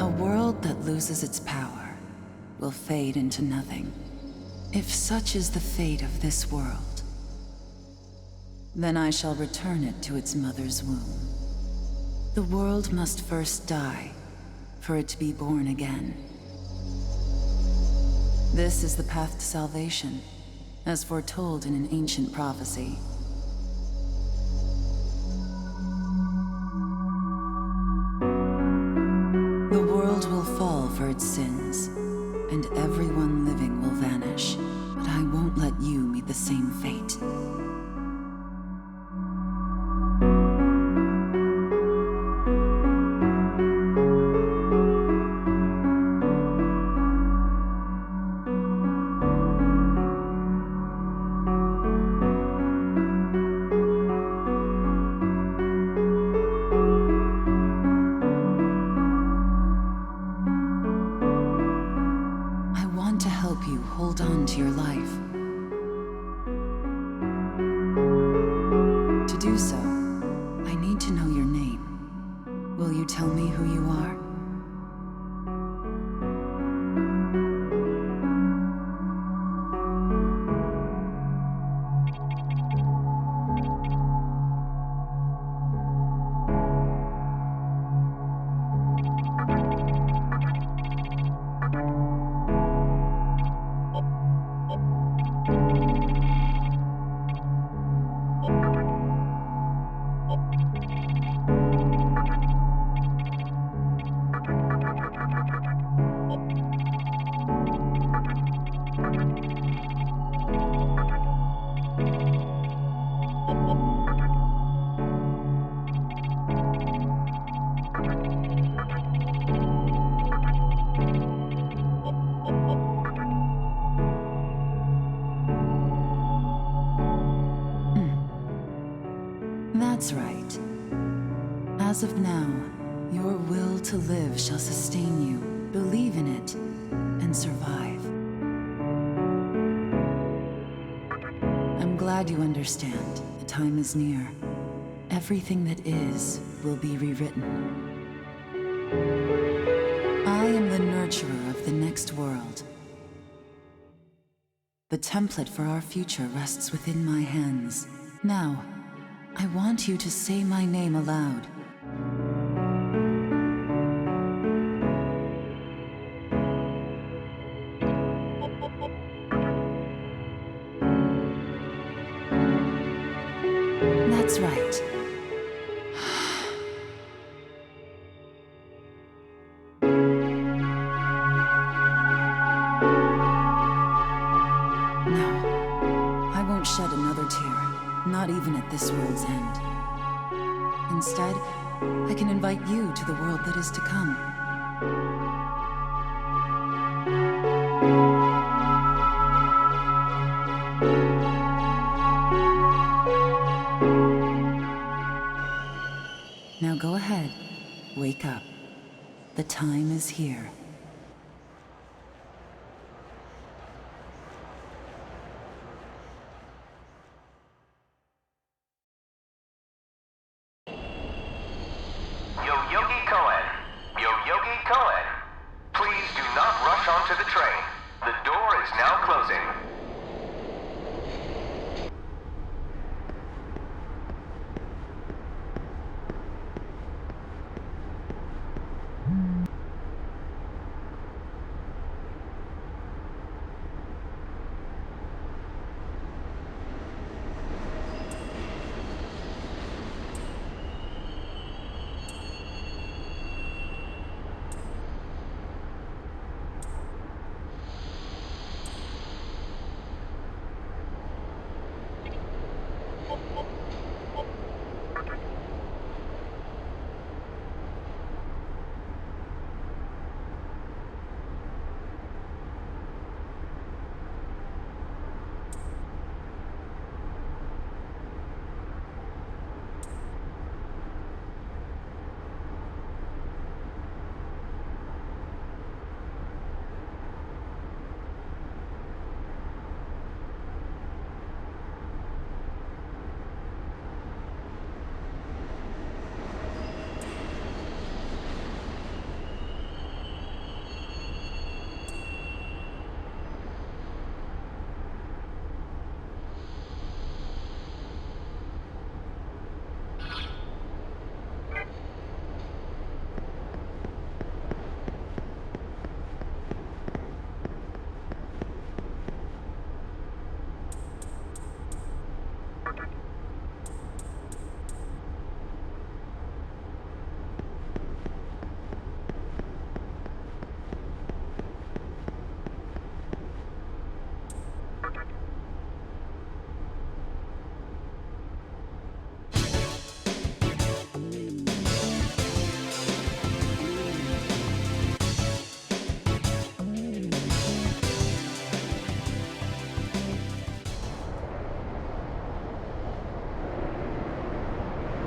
A world that loses its power will fade into nothing. If such is the fate of this world, then I shall return it to its mother's womb. The world must first die for it to be born again. This is the path to salvation, as foretold in an ancient prophecy. The world will fall for its sins, and everyone living will vanish. But I won't let you meet the same fate. Hold on to your life. To do so, I need to know your name. Will you tell me who you are? That's right. As of now, your will to live shall sustain you. Believe in it, and survive. I'm glad you understand. The time is near. Everything that is will be rewritten. I am the nurturer of the next world. The template for our future rests within my hands. Now, I want you to say my name aloud. That's right. No, I won't shed another tear. Not even at this world's end. Instead, I can invite you to the world that is to come. Now go ahead. Wake up. The time is here. Please do not rush onto the train. The door is now closing.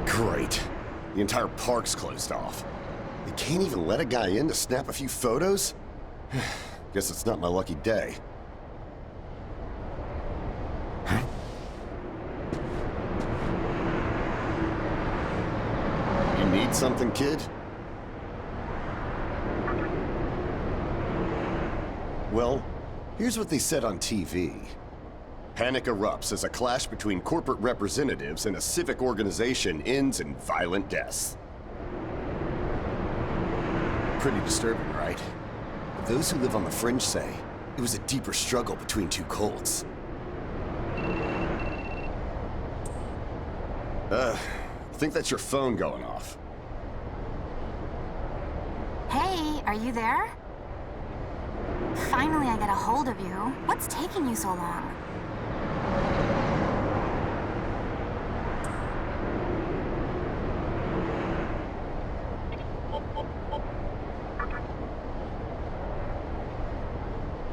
Great. The entire park's closed off. They can't even let a guy in to snap a few photos? Guess it's not my lucky day. Huh? You need something, kid? Well, here's what they said on TV. Panic erupts as a clash between corporate representatives and a civic organization ends in violent deaths. Pretty disturbing, right? But those who live on the fringe say it was a deeper struggle between two cults. I think that's your phone going off. Hey, are you there? Finally, I get a hold of you. What's taking you so long?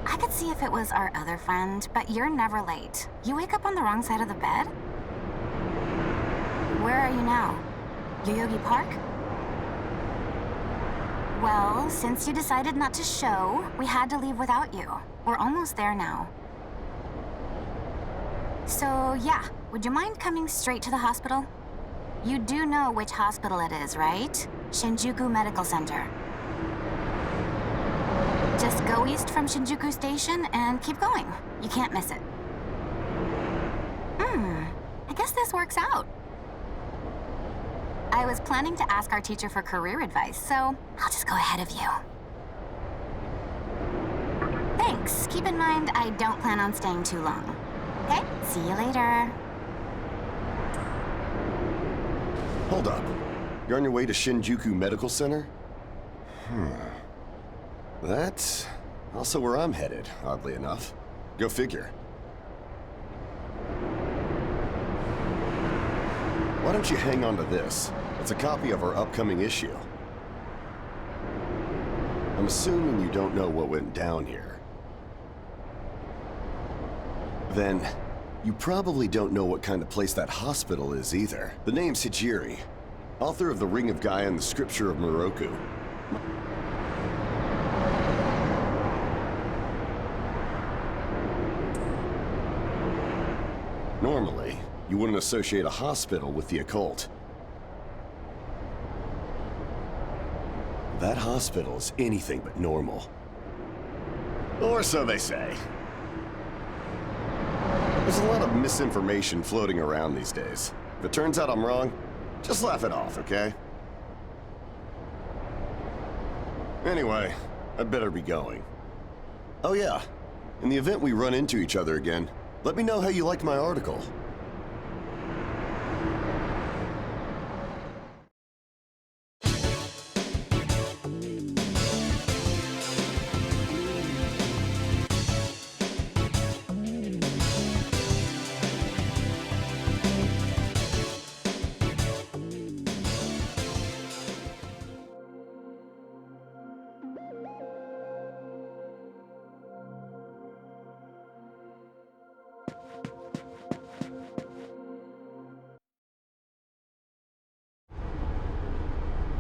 I could see if it was our other friend, but you're never late. You wake up on the wrong side of the bed? Where are you now? Yoyogi Park? Well, since you decided not to show, we had to leave without you. We're almost there now. So, yeah, would you mind coming straight to the hospital? You do know which hospital it is, right? Shinjuku Medical Center. Just go east from Shinjuku Station and keep going. You can't miss it. I guess this works out. I was planning to ask our teacher for career advice, so I'll just go ahead of you. Thanks. Keep in mind, I don't plan on staying too long. Okay? See you later. Hold up. You're on your way to Shinjuku Medical Center? That's also where I'm headed, oddly enough. Go figure. Why don't you hang on to this? It's a copy of our upcoming issue. I'm assuming you don't know what went down here. Then, you probably don't know what kind of place that hospital is either. The name's Hijiri, author of The Ring of Gaia and the Scripture of Moroku. Normally, you wouldn't associate a hospital with the occult. That hospital is anything but normal. Or so they say. There's a lot of misinformation floating around these days. If it turns out I'm wrong, just laugh it off, okay? Anyway, I'd better be going. Oh yeah, in the event we run into each other again, let me know how you liked my article.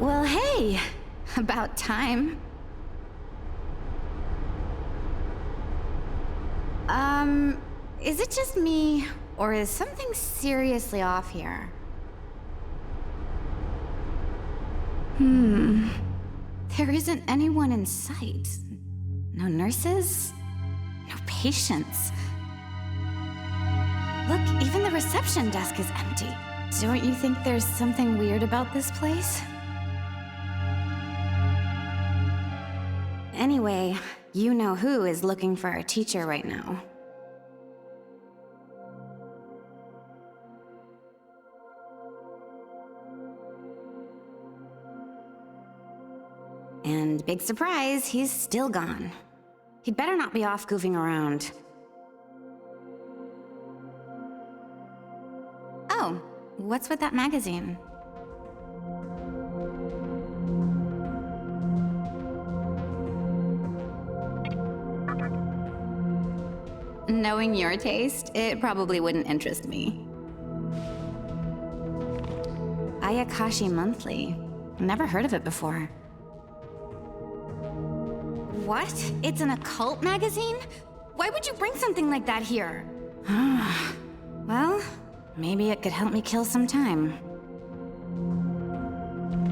Well, hey, about time. Is it just me, or is something seriously off here? There isn't anyone in sight. No nurses, no patients. Look, even the reception desk is empty. Don't you think there's something weird about this place? Anyway, you know who is looking for a teacher right now. And big surprise, he's still gone. He'd better not be off goofing around. Oh, what's with that magazine? Knowing your taste, it probably wouldn't interest me. Ayakashi Monthly. Never heard of it before. What? It's an occult magazine? Why would you bring something like that here? Well, maybe it could help me kill some time.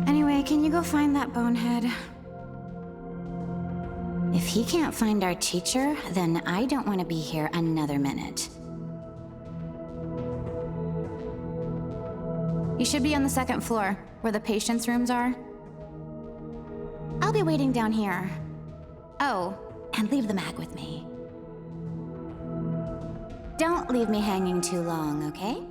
Anyway, can you go find that bonehead? If he can't find our teacher, then I don't want to be here another minute. You should be on the second floor, where the patients' rooms are. I'll be waiting down here. Oh, and leave the mag with me. Don't leave me hanging too long, okay?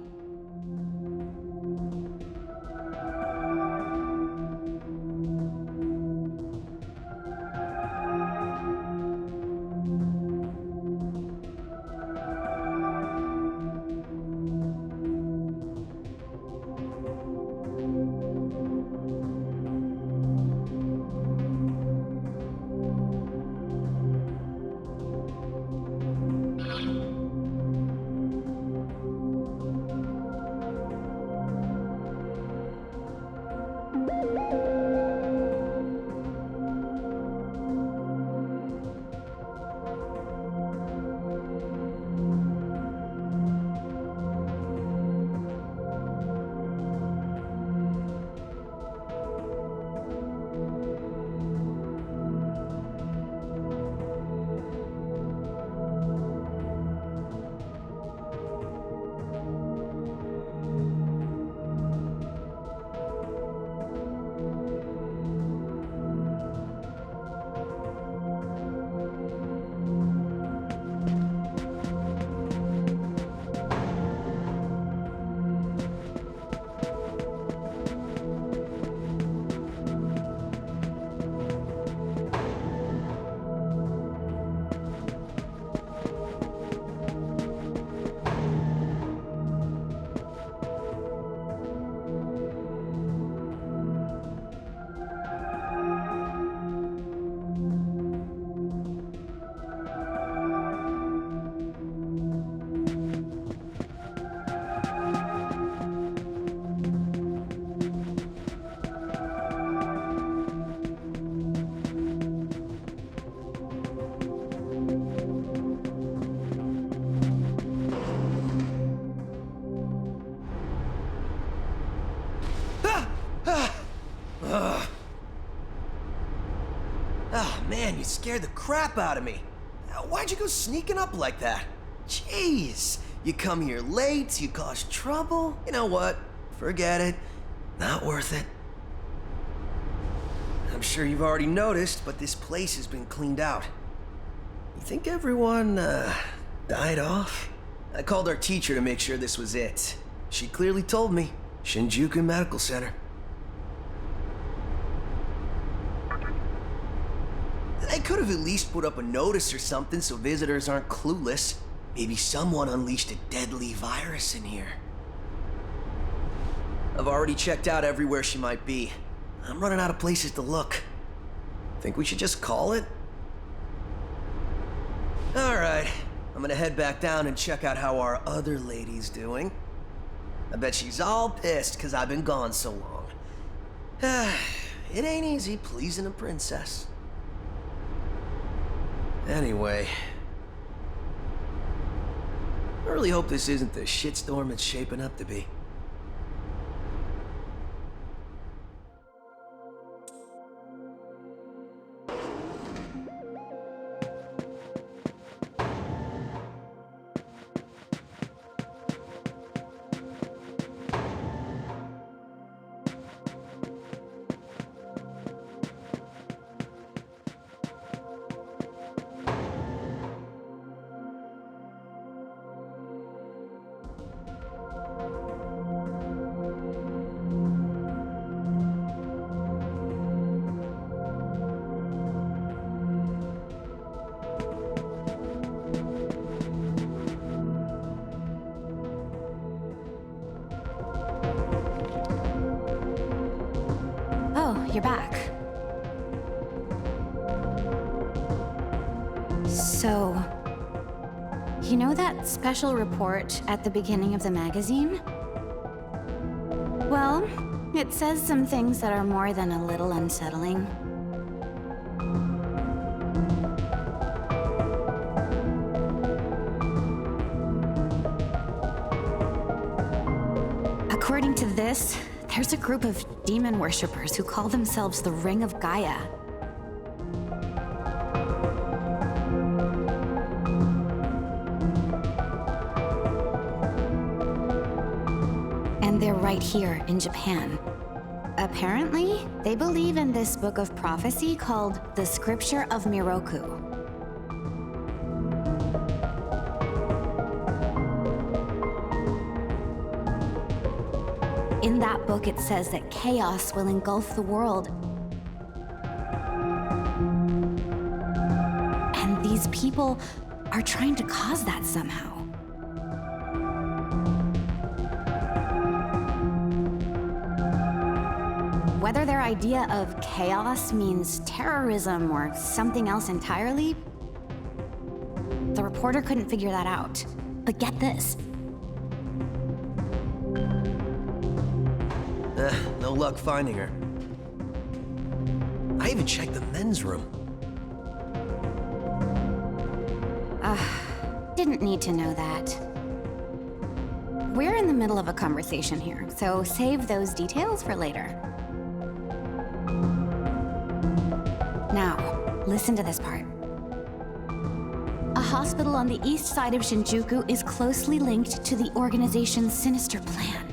Man, you scared the crap out of me. Why'd you go sneaking up like that? Jeez, you come here late, you cause trouble. You know what? Forget it. Not worth it. I'm sure you've already noticed, but this place has been cleaned out. You think everyone, died off? I called our teacher to make sure this was it. She clearly told me. Shinjuku Medical Center. They could have at least put up a notice or something so visitors aren't clueless. Maybe someone unleashed a deadly virus in here. I've already checked out everywhere she might be. I'm running out of places to look. Think we should just call it? Alright, I'm gonna head back down and check out how our other lady's doing. I bet she's all pissed because I've been gone so long. It ain't easy pleasing a princess. Anyway, I really hope this isn't the shitstorm it's shaping up to be. You're back. So, you know that special report at the beginning of the magazine? Well, it says some things that are more than a little unsettling. According to this, there's a group of demon worshippers who call themselves the Ring of Gaia. And they're right here in Japan. Apparently, they believe in this book of prophecy called the Scripture of Miroku. In that book, it says that chaos will engulf the world. And these people are trying to cause that somehow. Whether their idea of chaos means terrorism or something else entirely, the reporter couldn't figure that out. But get this. No luck finding her. I even checked the men's room. Didn't need to know that. We're in the middle of a conversation here, so save those details for later. Now, listen to this part. A hospital on the east side of Shinjuku is closely linked to the organization's sinister plan.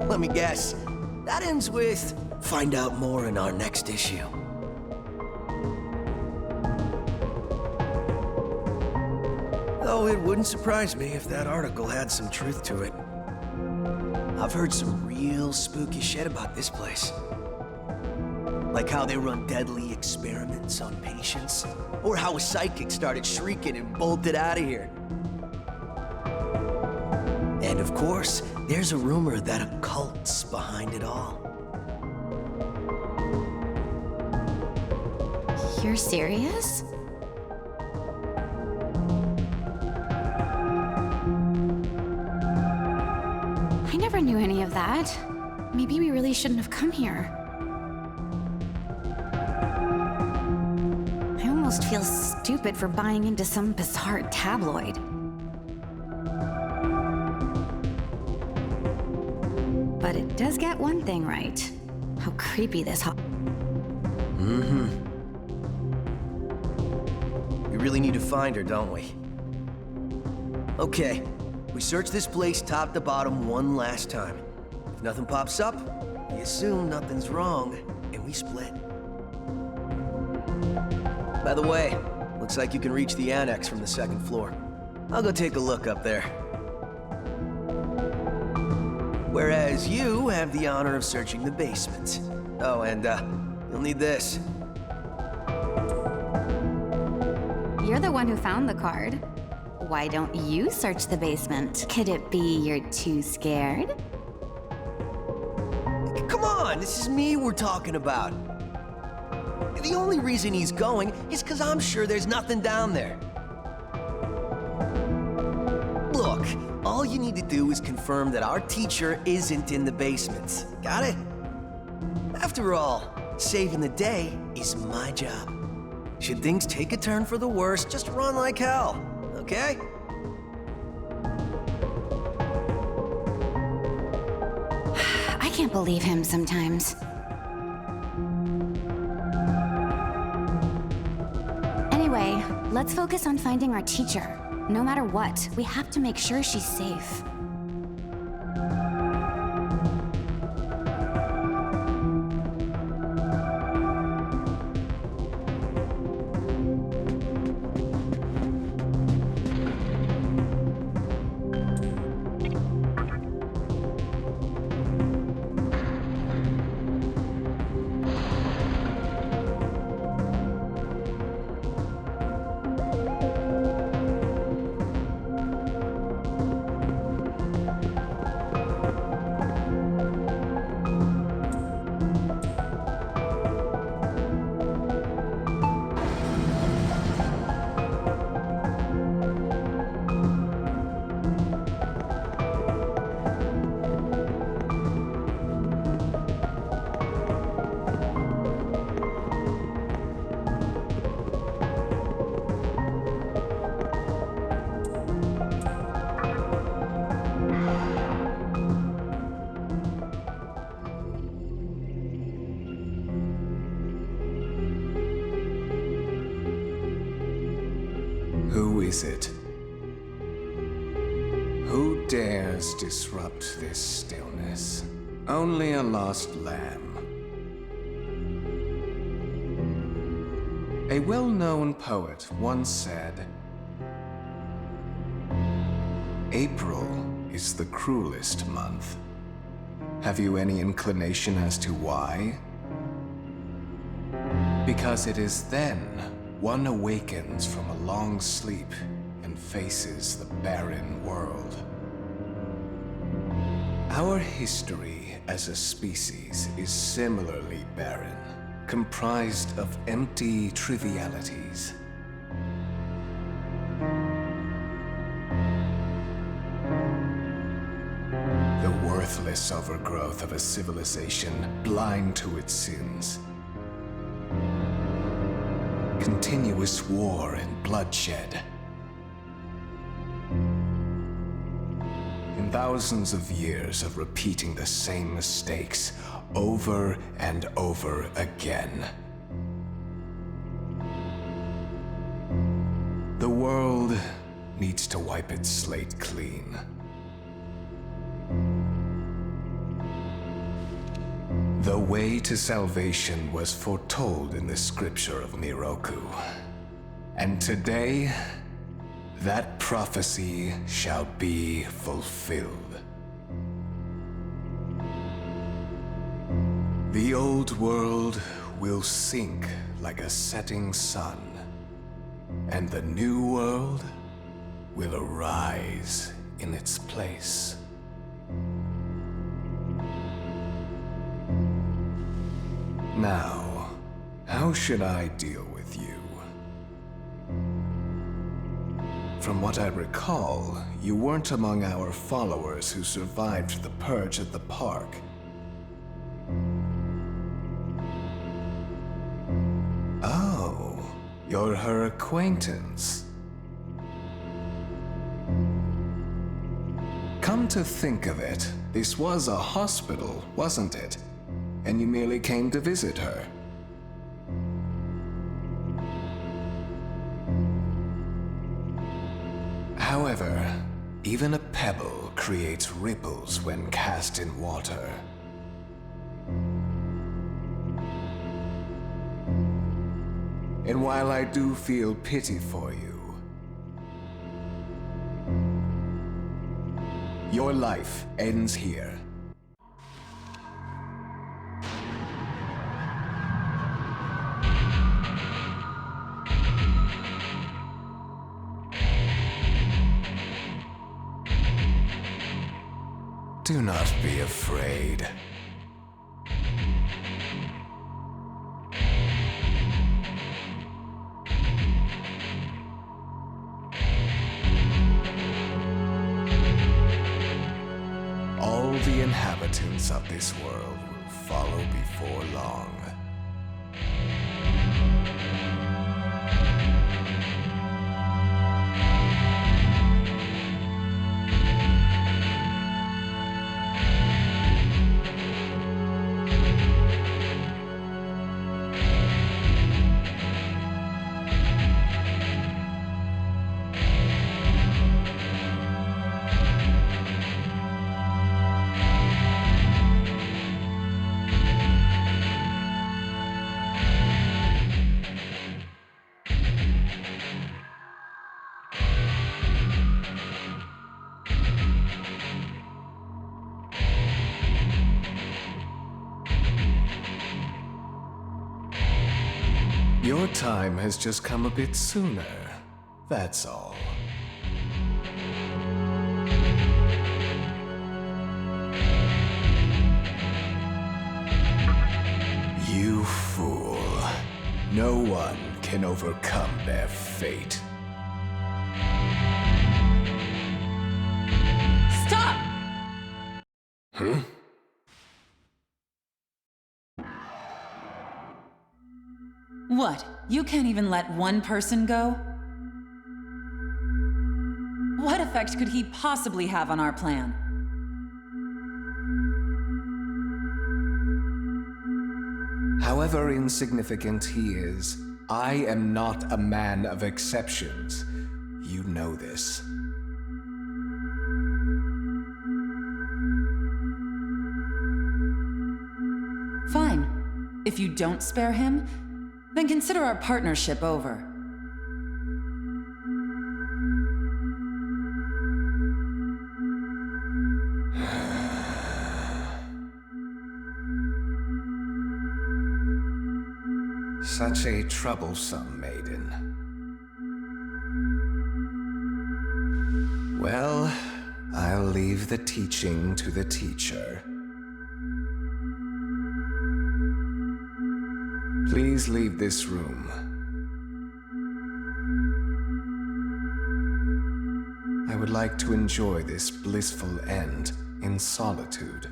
Let me guess. That ends with, find out more in our next issue. Though it wouldn't surprise me if that article had some truth to it. I've heard some real spooky shit about this place. Like how they run deadly experiments on patients, or how a psychic started shrieking and bolted out of here. And of course, there's a rumor that a cult's behind it all. You're serious? I never knew any of that. Maybe we really shouldn't have come here. I almost feel stupid for buying into some bizarre tabloid. But it does get one thing right. How creepy this really need to find her, don't we? Okay, we search this place top to bottom one last time. If nothing pops up, we assume nothing's wrong, and we split. By the way, looks like you can reach the annex from the second floor. I'll go take a look up there. Whereas you have the honor of searching the basement. Oh, and you'll need this. You're the one who found the card. Why don't you search the basement? Could it be you're too scared? Come on, this is me we're talking about. The only reason he's going is because I'm sure there's nothing down there. Look, all you need to do is confirm that our teacher isn't in the basement. Got it? After all, saving the day is my job. Should things take a turn for the worse, just run like hell, okay? I can't believe him sometimes. Anyway, let's focus on finding our teacher. No matter what, we have to make sure she's safe. Who is it? Who dares disrupt this stillness? Only a lost lamb. A well-known poet once said, "April is the cruelest month." Have you any inclination as to why? Because it is then one awakens from a long sleep and faces the barren world. Our history as a species is similarly barren, comprised of empty trivialities. The worthless overgrowth of a civilization blind to its sins. Continuous war and bloodshed. In thousands of years of repeating the same mistakes over and over again. The world needs to wipe its slate clean. The way to salvation was foretold in the scripture of Miroku. And today, that prophecy shall be fulfilled. The old world will sink like a setting sun, and the new world will arise in its place. Now, how should I deal with you? From what I recall, you weren't among our followers who survived the purge at the park. Oh, you're her acquaintance. Come to think of it, this was a hospital, wasn't it? And you merely came to visit her. However, even a pebble creates ripples when cast in water. And while I do feel pity for you, your life ends here. Do not be afraid. All the inhabitants of this world will follow before long. Your time has just come a bit sooner, that's all. You fool. No one can overcome their fate. Stop! Huh? What? You can't even let one person go? What effect could he possibly have on our plan? However insignificant he is, I am not a man of exceptions. You know this. Fine. If you don't spare him, then consider our partnership over. Such a troublesome maiden. Well, I'll leave the teaching to the teacher. Please leave this room. I would like to enjoy this blissful end in solitude.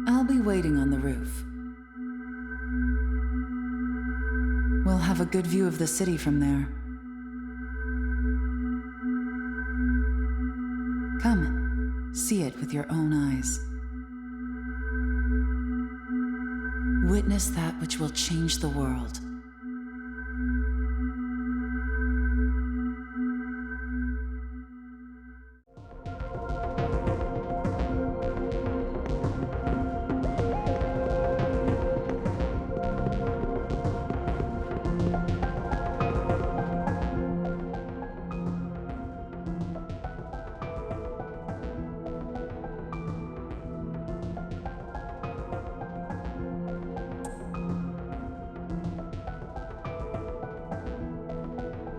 I'll be waiting on the roof. We'll have a good view of the city from there. Come, see it with your own eyes. Witness that which will change the world.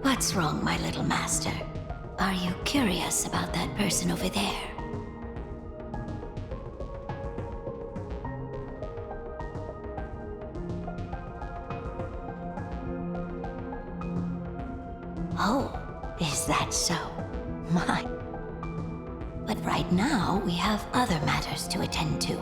What's wrong, my little master? Are you curious about that person over there? Oh, is that so? My. But right now, we have other matters to attend to.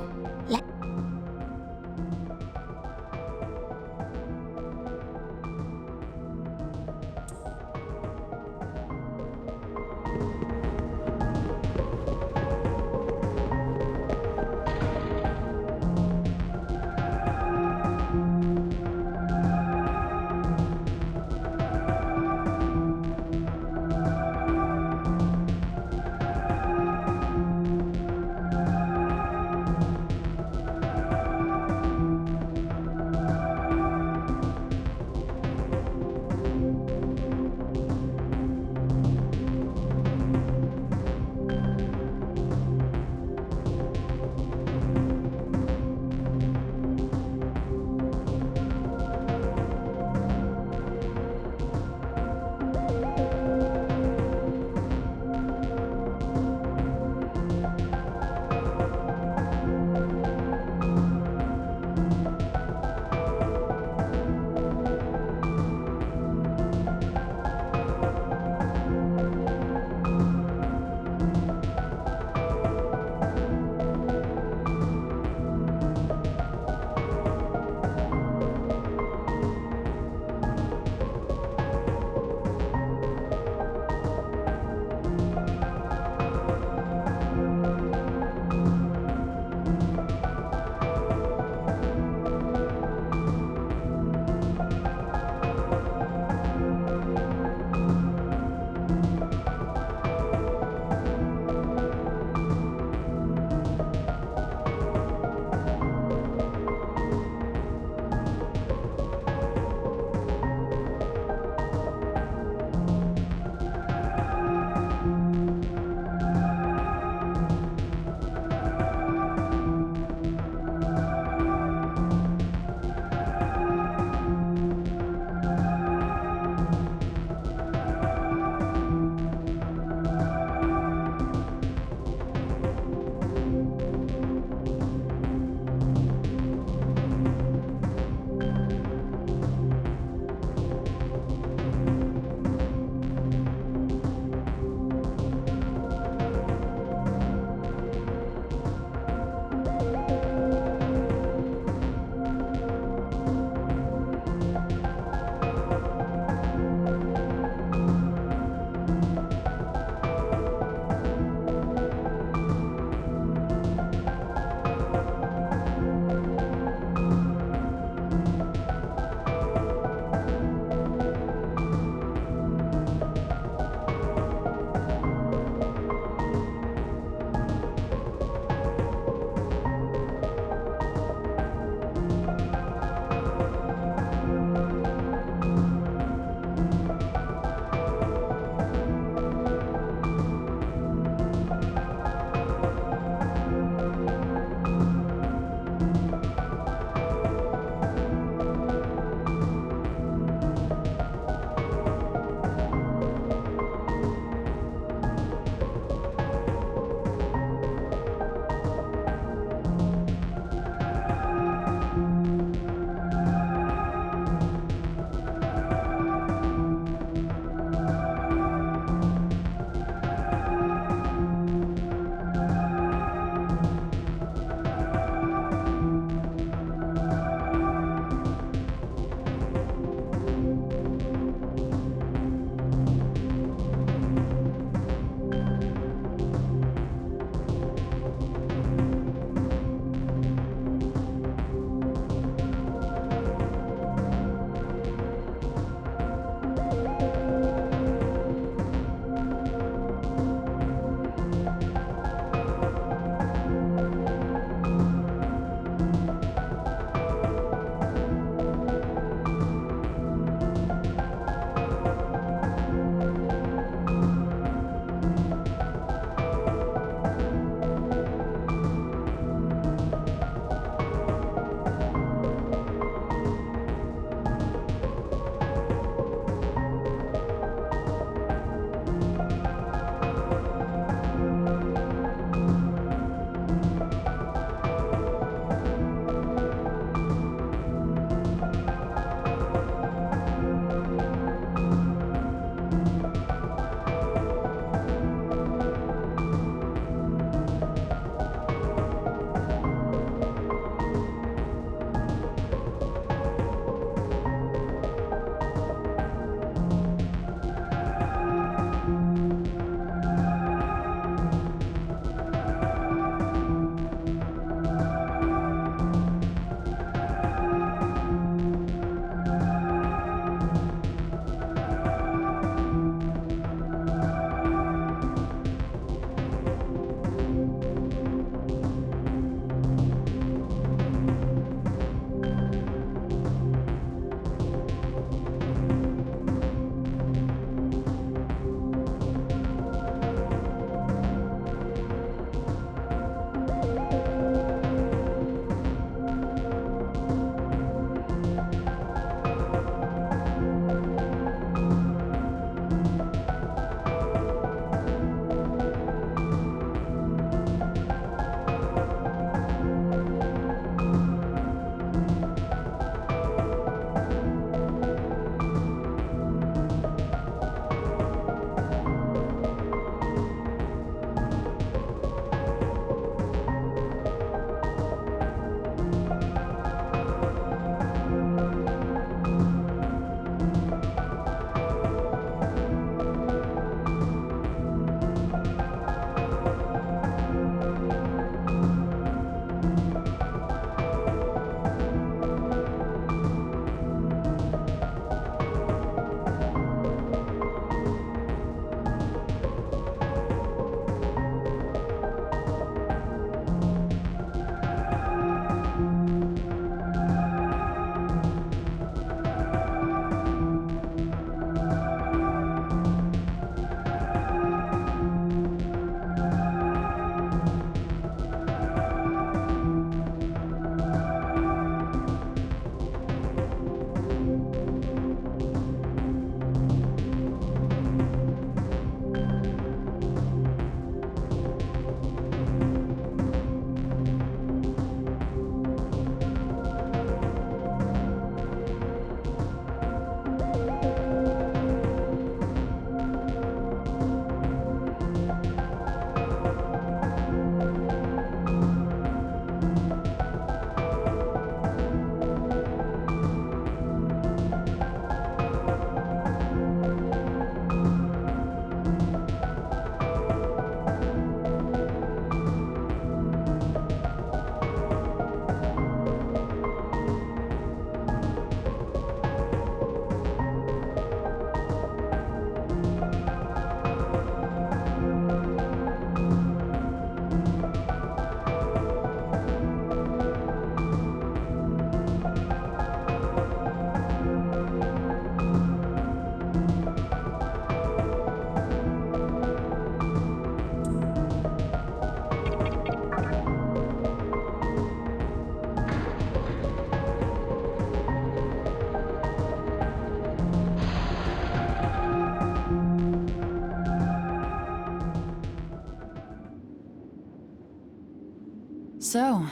So,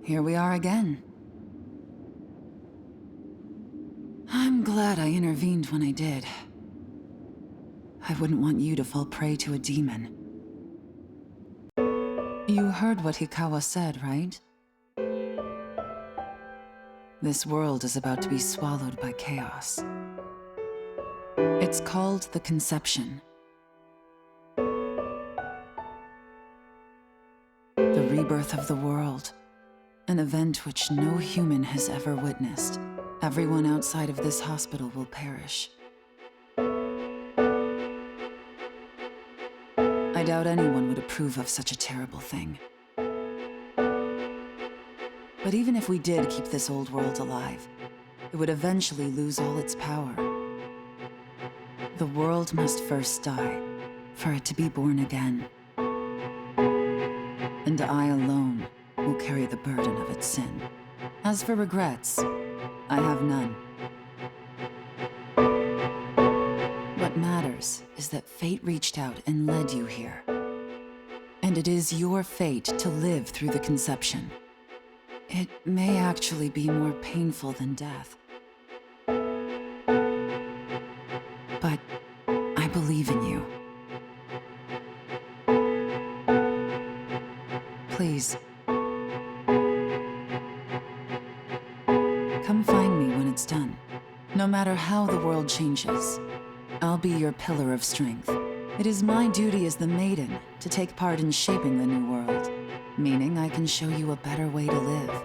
here we are again. I'm glad I intervened when I did. I wouldn't want you to fall prey to a demon. You heard what Hikawa said, right? This world is about to be swallowed by chaos. It's called the Conception. The rebirth of the world. An event which no human has ever witnessed. Everyone outside of this hospital will perish. I doubt anyone would approve of such a terrible thing. But even if we did keep this old world alive, it would eventually lose all its power. The world must first die, for it to be born again. And I alone will carry the burden of its sin. As for regrets, I have none. What matters is that fate reached out and led you here. And it is your fate to live through the conception. It may actually be more painful than death. But I believe in you. Please. Come find me when it's done. No matter how the world changes, I'll be your pillar of strength. It is my duty as the Maiden to take part in shaping the new world, meaning I can show you a better way to live.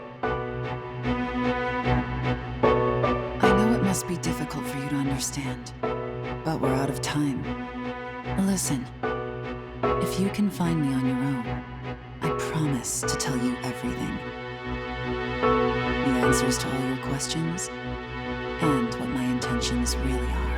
I know it must be difficult for you to understand, but we're out of time. Listen, if you can find me on your own, I promise to tell you everything. The answers to all your questions, and what my intentions really are.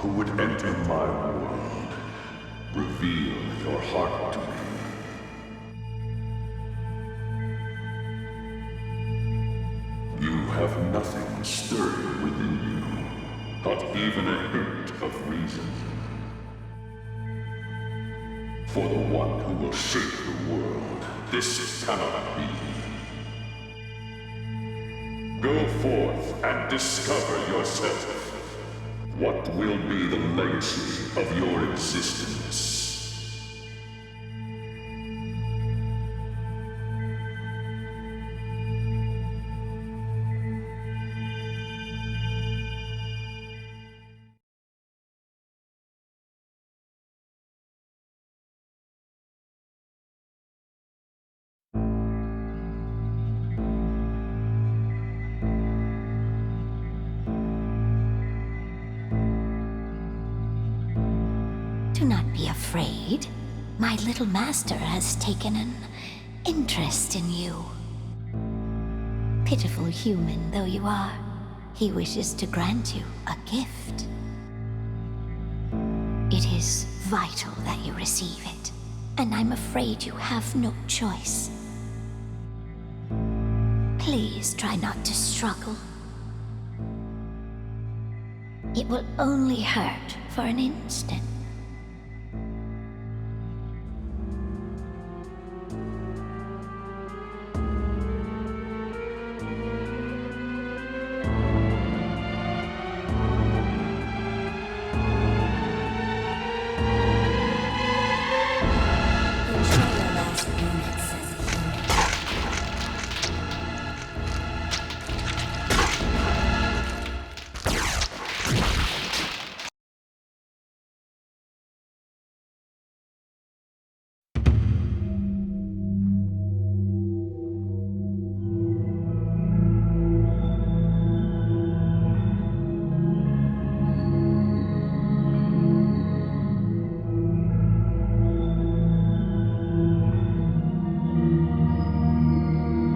Who would enter my world, reveal your heart to me. You have nothing stirring within you, not even a hint of reason. For the one who will shape the world, this cannot be. Go forth and discover yourself. What will be the legacy of your existence? Do not be afraid. My little master has taken an interest in you. Pitiful human though you are, he wishes to grant you a gift. It is is vital that you receive it, and I'm afraid you have no choice. Please try not to struggle. It will only hurt for an instant.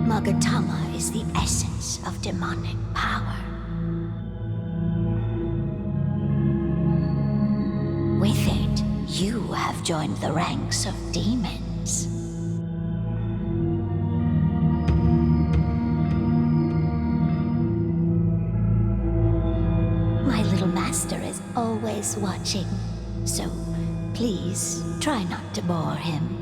Magatama is the essence of demonic power. With it, you have joined the ranks of demons. My little master is always watching, so please try not to bore him.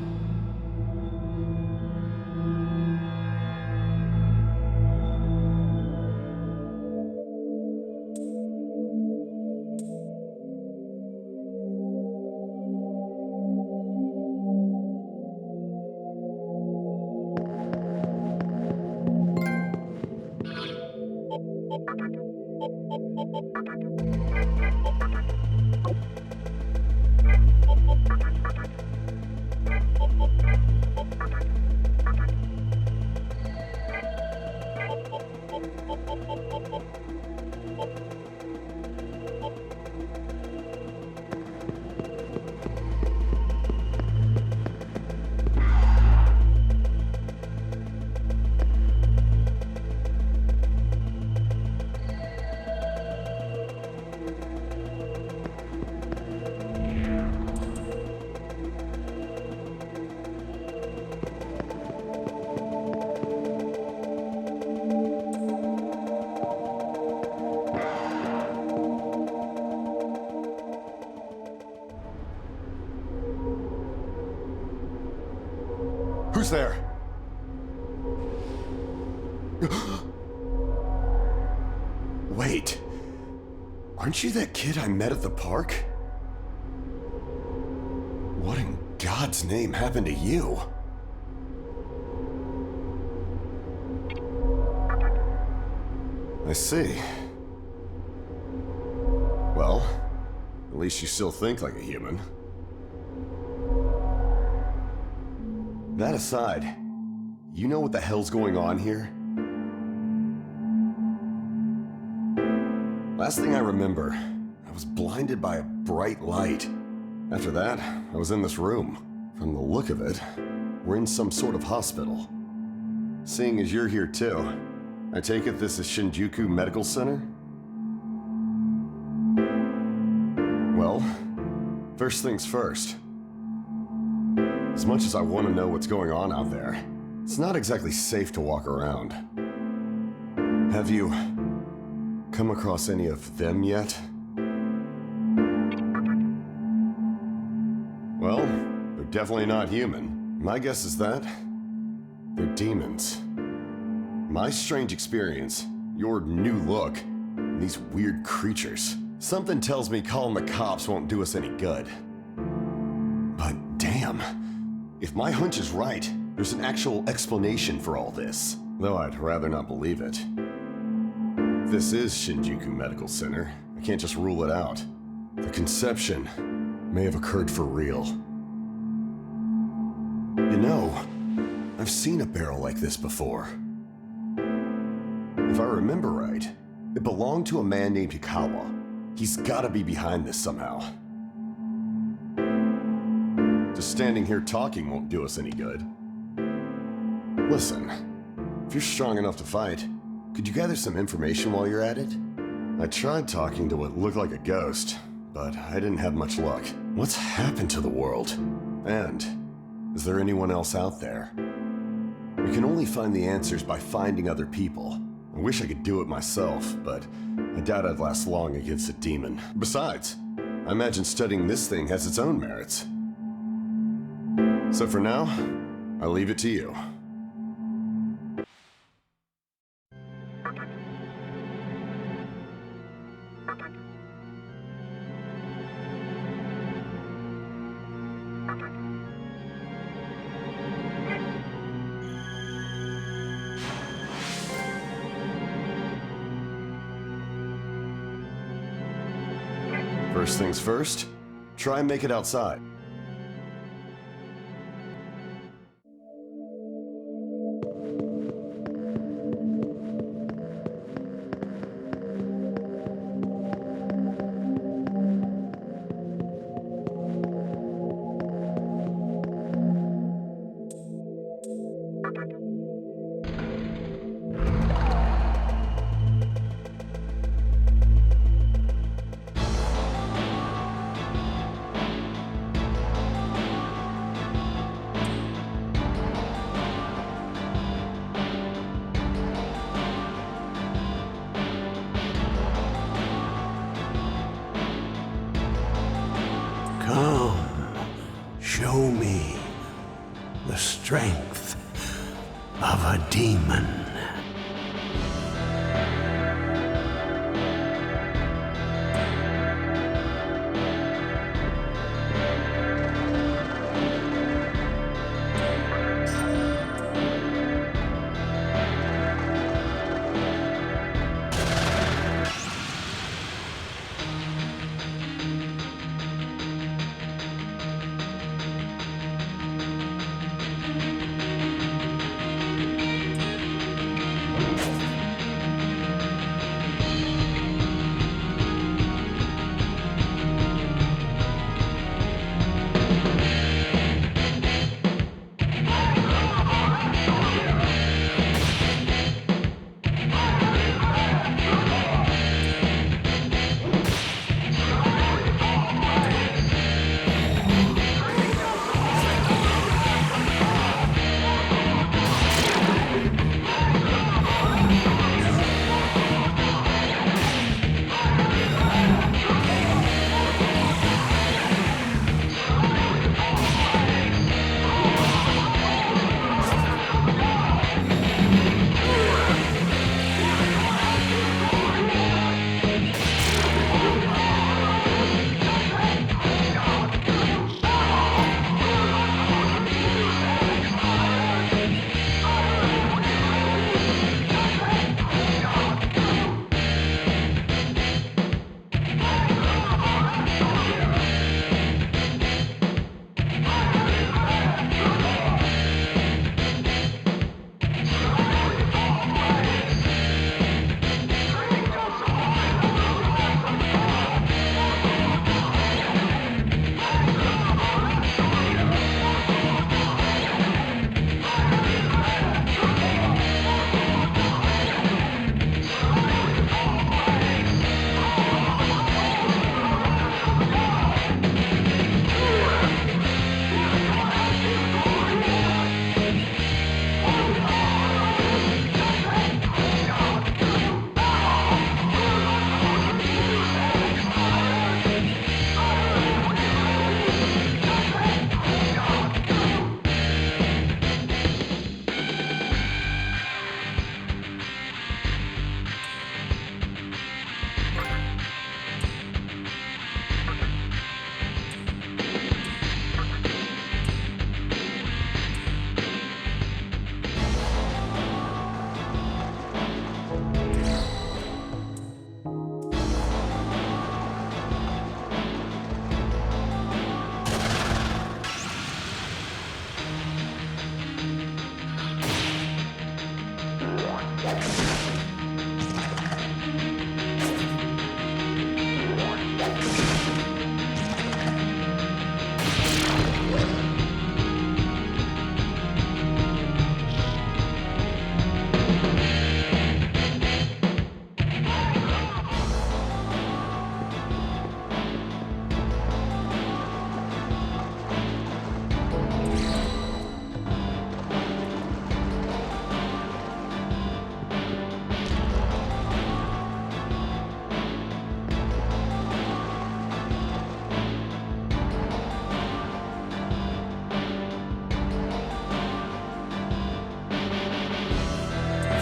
Who's there? Wait. Aren't you that kid I met at the park? What in God's name happened to you? I see. Well, at least you still think like a human. That aside, you know what the hell's going on here? Last thing I remember, I was blinded by a bright light. After that, I was in this room. From the look of it, we're in some sort of hospital. Seeing as you're here too, I take it this is Shinjuku Medical Center? Well, first things first. As much as I want to know what's going on out there, it's not exactly safe to walk around. Have you come across any of them yet? Well, they're definitely not human. My guess is that they're demons. My strange experience, your new look, and these weird creatures. Something tells me calling the cops won't do us any good. But damn. If my hunch is right, there's an actual explanation for all this, though I'd rather not believe it. If this is Shinjuku Medical Center, I can't just rule it out. The conception may have occurred for real. You know, I've seen a barrel like this before. If I remember right, it belonged to a man named Hikawa. He's gotta be behind this somehow. Just standing here talking won't do us any good. Listen, if you're strong enough to fight, could you gather some information while you're at it? I tried talking to what looked like a ghost, but I didn't have much luck. What's happened to the world? And is there anyone else out there? We can only find the answers by finding other people. I wish I could do it myself, but I doubt I'd last long against a demon. Besides, I imagine studying this thing has its own merits. So for now, I'll leave it to you. First things first, try and make it outside. Come, show me the strength of a demon.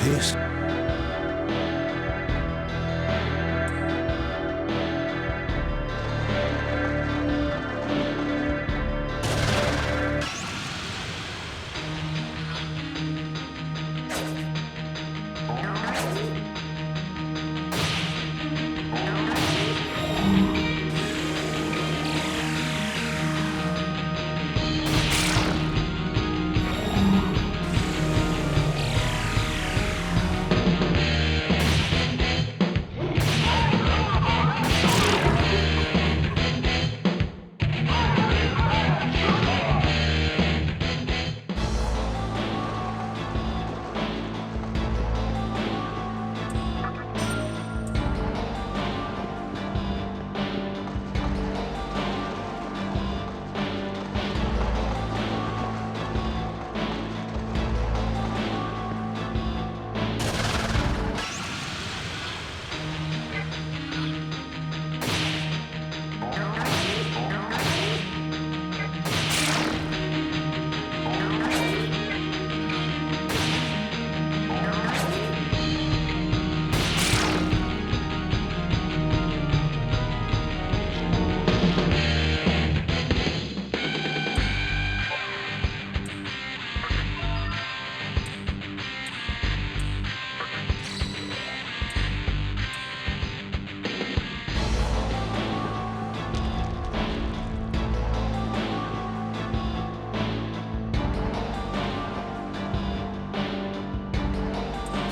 this.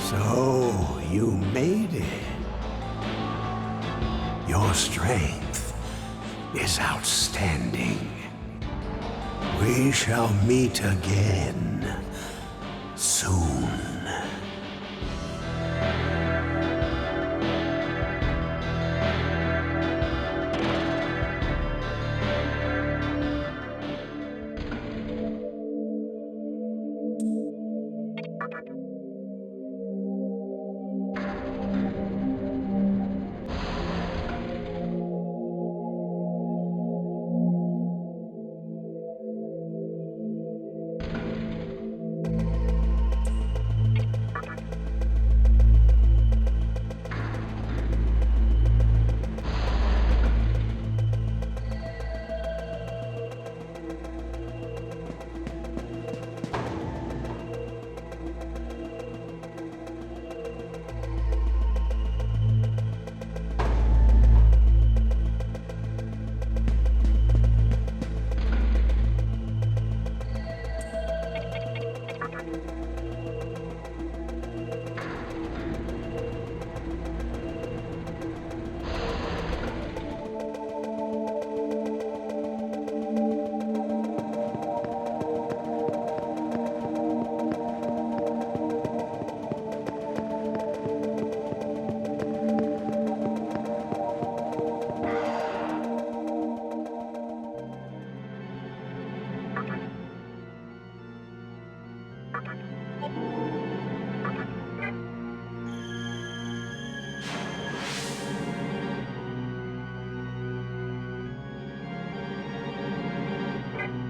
So, you made it. Your strength is outstanding. We shall meet again soon.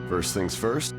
First things first,